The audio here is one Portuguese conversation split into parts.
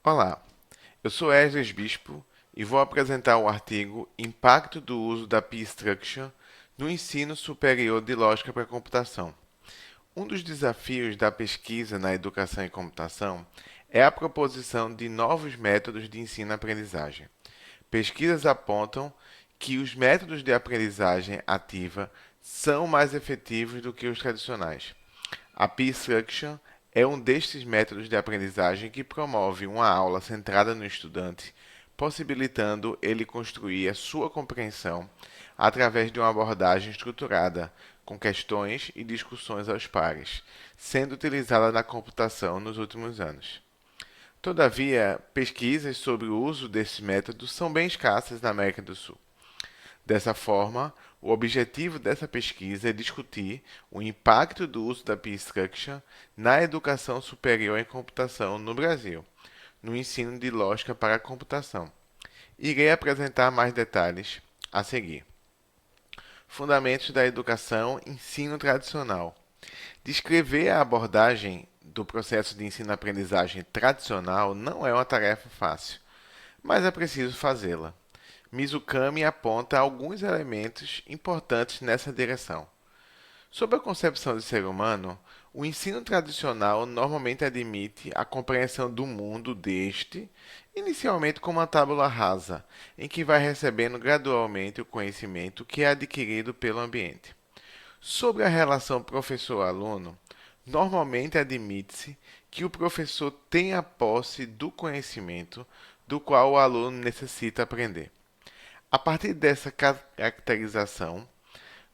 Olá, eu sou Esdras Bispo e vou apresentar o artigo Impacto do uso da P-Structure no ensino superior de lógica para a computação. Um dos desafios da pesquisa na educação e computação é a proposição de novos métodos de ensino-aprendizagem. Pesquisas apontam que os métodos de aprendizagem ativa são mais efetivos do que os tradicionais. A P-Structure é um destes métodos de aprendizagem que promove uma aula centrada no estudante, possibilitando ele construir a sua compreensão através de uma abordagem estruturada, com questões e discussões aos pares, sendo utilizada na computação nos últimos anos. Todavia, pesquisas sobre o uso desse método são bem escassas na América do Sul. Dessa forma, o objetivo dessa pesquisa é discutir o impacto do uso da P-Structure na educação superior em computação no Brasil, no ensino de lógica para a computação. Irei apresentar mais detalhes a seguir. Fundamentos da educação ensino tradicional. Descrever a abordagem do processo de ensino-aprendizagem tradicional não é uma tarefa fácil, mas é preciso fazê-la. Mizukami aponta alguns elementos importantes nessa direção. Sob a concepção de ser humano, o ensino tradicional normalmente admite a compreensão do mundo deste, inicialmente como uma tábula rasa, em que vai recebendo gradualmente o conhecimento que é adquirido pelo ambiente. Sobre a relação professor-aluno, normalmente admite-se que o professor tem a posse do conhecimento do qual o aluno necessita aprender. A partir dessa caracterização,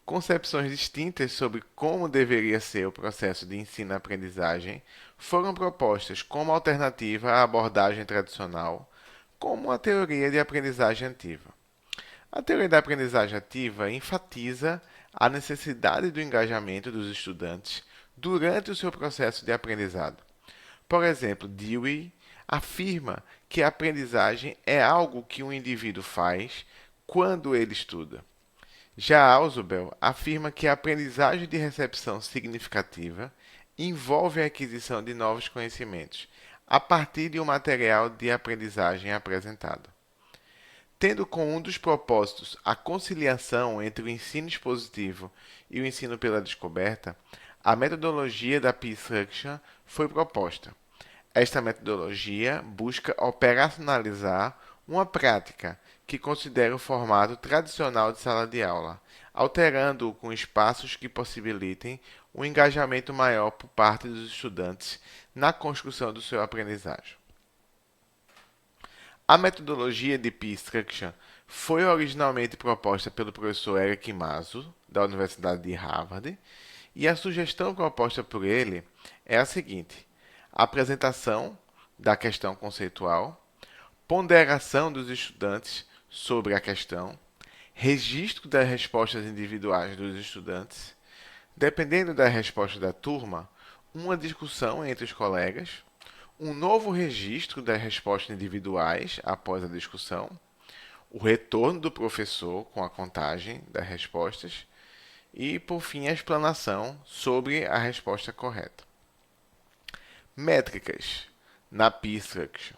concepções distintas sobre como deveria ser o processo de ensino-aprendizagem foram propostas como alternativa à abordagem tradicional, como a teoria de aprendizagem ativa. A teoria da aprendizagem ativa enfatiza a necessidade do engajamento dos estudantes durante o seu processo de aprendizado. Por exemplo, Dewey afirma que a aprendizagem é algo que um indivíduo faz quando ele estuda. Já Ausubel afirma que a aprendizagem de recepção significativa envolve a aquisição de novos conhecimentos a partir de um material de aprendizagem apresentado. Tendo como um dos propósitos a conciliação entre o ensino expositivo e o ensino pela descoberta, a metodologia da P-Structure foi proposta. Esta metodologia busca operacionalizar uma prática que considera o formato tradicional de sala de aula, alterando-o com espaços que possibilitem um engajamento maior por parte dos estudantes na construção do seu aprendizagem. A metodologia de P-Structure foi originalmente proposta pelo professor Eric Mazo, da Universidade de Harvard, e a sugestão proposta por ele é a seguinte: apresentação da questão conceitual, ponderação dos estudantes sobre a questão, registro das respostas individuais dos estudantes, dependendo da resposta da turma, uma discussão entre os colegas, um novo registro das respostas individuais após a discussão, o retorno do professor com a contagem das respostas e, por fim, a explanação sobre a resposta correta. Métricas na P-Structure.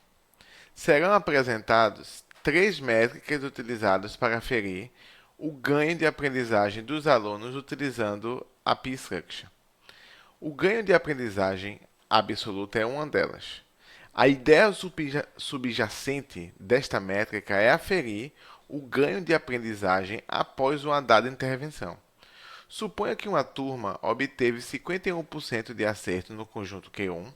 Serão apresentados três métricas utilizadas para aferir o ganho de aprendizagem dos alunos utilizando a P-Structure. O ganho de aprendizagem absoluta é uma delas. A ideia subjacente desta métrica é aferir o ganho de aprendizagem após uma dada intervenção. Suponha que uma turma obteve 51% de acerto no conjunto Q1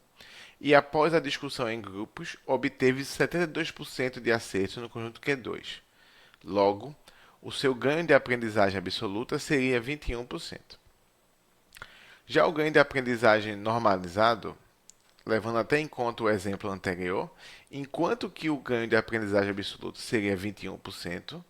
e, após a discussão em grupos, obteve 72% de acerto no conjunto Q2. Logo, o seu ganho de aprendizagem absoluta seria 21%. Já o ganho de aprendizagem normalizado, levando até em conta o exemplo anterior, enquanto que o ganho de aprendizagem absoluto seria 21%,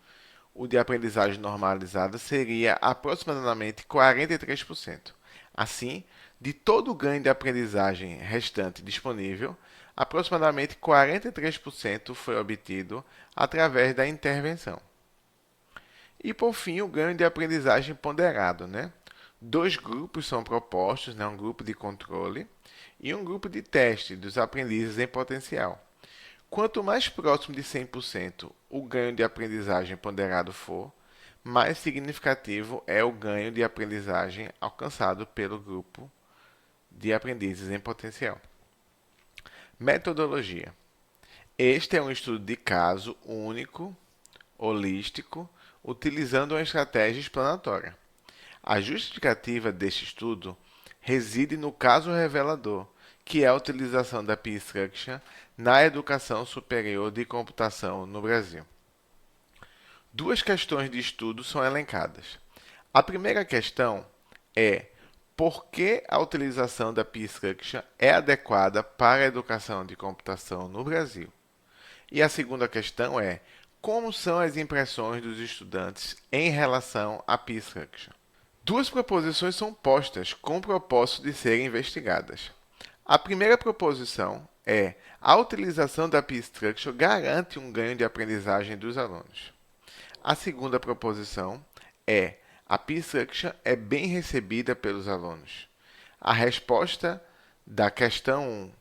o de aprendizagem normalizada seria aproximadamente 43%. Assim, de todo o ganho de aprendizagem restante disponível, aproximadamente 43% foi obtido através da intervenção. E por fim, o ganho de aprendizagem ponderado, né? Dois grupos são propostos, um grupo de controle e um grupo de teste dos aprendizes em potencial. Quanto mais próximo de 100% o ganho de aprendizagem ponderado for, mais significativo é o ganho de aprendizagem alcançado pelo grupo de aprendizes em potencial. Metodologia. Este é um estudo de caso único, holístico, utilizando uma estratégia explanatória. A justificativa deste estudo reside no caso revelador, que é a utilização da P-Structure na educação superior de computação no Brasil. Duas questões de estudo são elencadas. A primeira questão é por que a utilização da P-Structure é adequada para a educação de computação no Brasil? E a segunda questão é como são as impressões dos estudantes em relação à P-Structure? Duas proposições são postas com o propósito de serem investigadas. A primeira proposição é a utilização da P-Structure garante um ganho de aprendizagem dos alunos. A segunda proposição é a P-Structure é bem recebida pelos alunos. A resposta da questão 1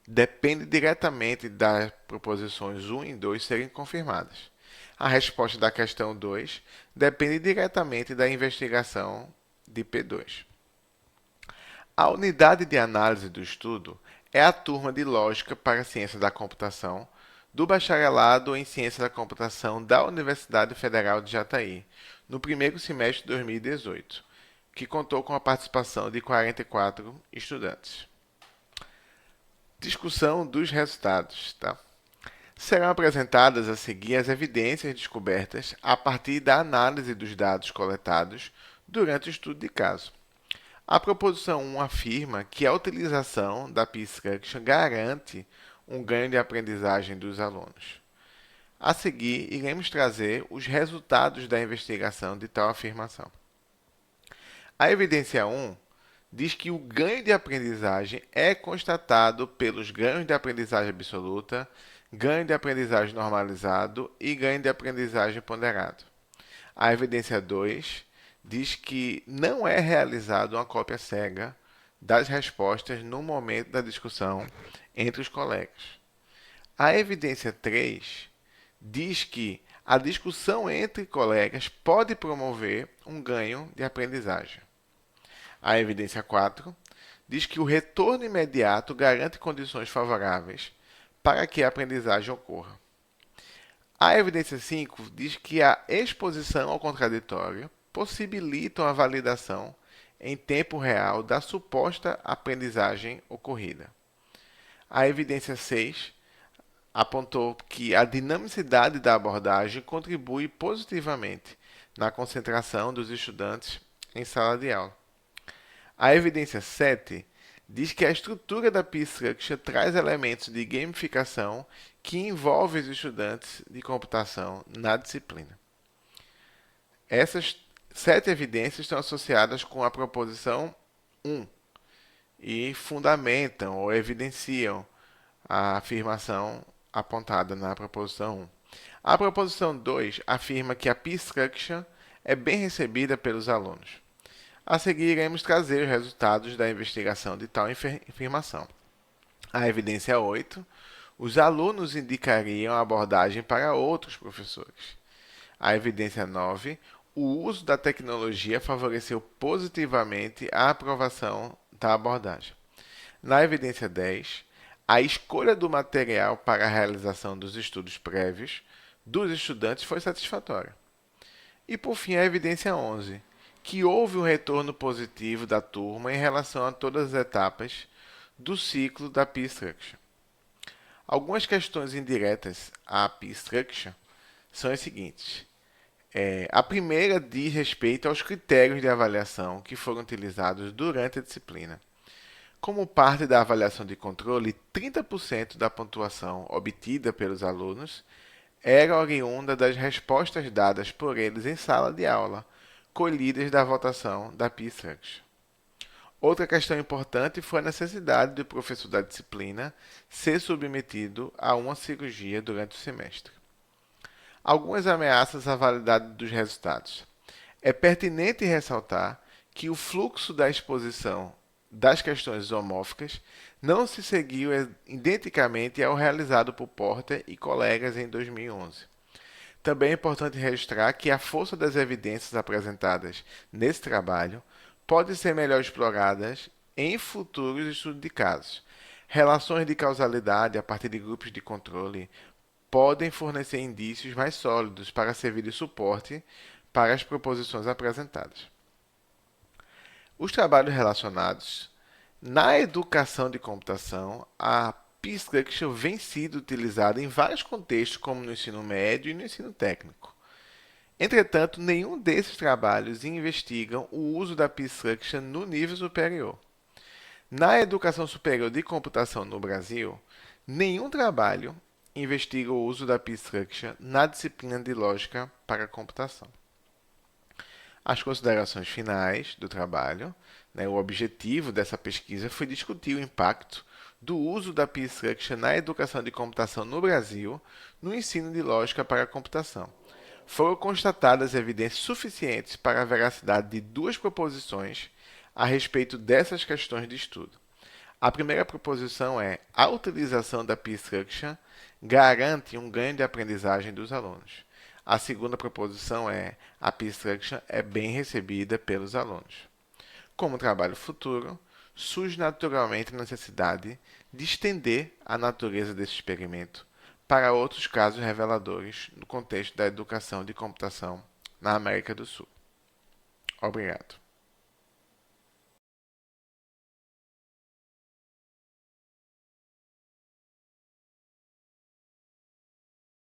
depende diretamente das proposições 1 e 2 serem confirmadas. A resposta da questão 2 depende diretamente da investigação de P2. A unidade de análise do estudo é a turma de Lógica para a Ciência da Computação do Bacharelado em Ciência da Computação da Universidade Federal de Jataí, no primeiro semestre de 2018, que contou com a participação de 44 estudantes. Discussão dos resultados. Serão apresentadas a seguir as evidências descobertas a partir da análise dos dados coletados durante o estudo de caso. A proposição 1 afirma que a utilização da P-Structure garante um ganho de aprendizagem dos alunos. A seguir, iremos trazer os resultados da investigação de tal afirmação. A evidência 1 diz que o ganho de aprendizagem é constatado pelos ganhos de aprendizagem absoluta, ganho de aprendizagem normalizado e ganho de aprendizagem ponderado. A evidência 2 diz que não é realizada uma cópia cega das respostas no momento da discussão entre os colegas. A evidência 3 diz que a discussão entre colegas pode promover um ganho de aprendizagem. A evidência 4 diz que o retorno imediato garante condições favoráveis para que a aprendizagem ocorra. A evidência 5 diz que a exposição ao contraditório possibilita a validação em tempo real da suposta aprendizagem ocorrida. A evidência 6 apontou que a dinamicidade da abordagem contribui positivamente na concentração dos estudantes em sala de aula. A evidência 7 diz que a estrutura da P-Structure traz elementos de gamificação que envolvem os estudantes de computação na disciplina. Essas 7 evidências estão associadas com a proposição 1 e fundamentam ou evidenciam a afirmação apontada na proposição 1. A proposição 2 afirma que a P-Structure é bem recebida pelos alunos. A seguir, iremos trazer os resultados da investigação de tal afirmação. A evidência 8, os alunos indicariam a abordagem para outros professores. A evidência 9, o uso da tecnologia favoreceu positivamente a aprovação da abordagem. Na evidência 10, a escolha do material para a realização dos estudos prévios dos estudantes foi satisfatória. E, por fim, a evidência 11, que houve um retorno positivo da turma em relação a todas as etapas do ciclo da P-Structure. Algumas questões indiretas à P-Structure são as seguintes. A primeira diz respeito aos critérios de avaliação que foram utilizados durante a disciplina. Como parte da avaliação de controle, 30% da pontuação obtida pelos alunos era oriunda das respostas dadas por eles em sala de aula, colhidas da votação da P-Structure. Outra questão importante foi a necessidade do professor da disciplina ser submetido a uma cirurgia durante o semestre. Algumas ameaças à validade dos resultados. É pertinente ressaltar que o fluxo da exposição das questões isomórficas não se seguiu identicamente ao realizado por Porter e colegas em 2011. Também é importante registrar que a força das evidências apresentadas nesse trabalho pode ser melhor exploradas em futuros estudos de casos. Relações de causalidade a partir de grupos de controle podem fornecer indícios mais sólidos para servir de suporte para as proposições apresentadas. Os trabalhos relacionados na educação de computação, a P-Structure vem sendo utilizada em vários contextos, como no ensino médio e no ensino técnico. Entretanto, nenhum desses trabalhos investigam o uso da P-Structure no nível superior. Na educação superior de computação no Brasil, nenhum trabalho investiga o uso da P-Structure na disciplina de lógica para a computação. As considerações finais do trabalho, né, o objetivo dessa pesquisa foi discutir o impacto do uso da P-Structure na educação de computação no Brasil no ensino de lógica para a computação. Foram constatadas evidências suficientes para a veracidade de duas proposições a respeito dessas questões de estudo. A primeira proposição é: a utilização da P-Structure garante um ganho de aprendizagem dos alunos. A segunda proposição é: a P-Structure é bem recebida pelos alunos. Como trabalho futuro, surge naturalmente a necessidade de estender a natureza desse experimento para outros casos reveladores no contexto da educação de computação na América do Sul. Obrigado.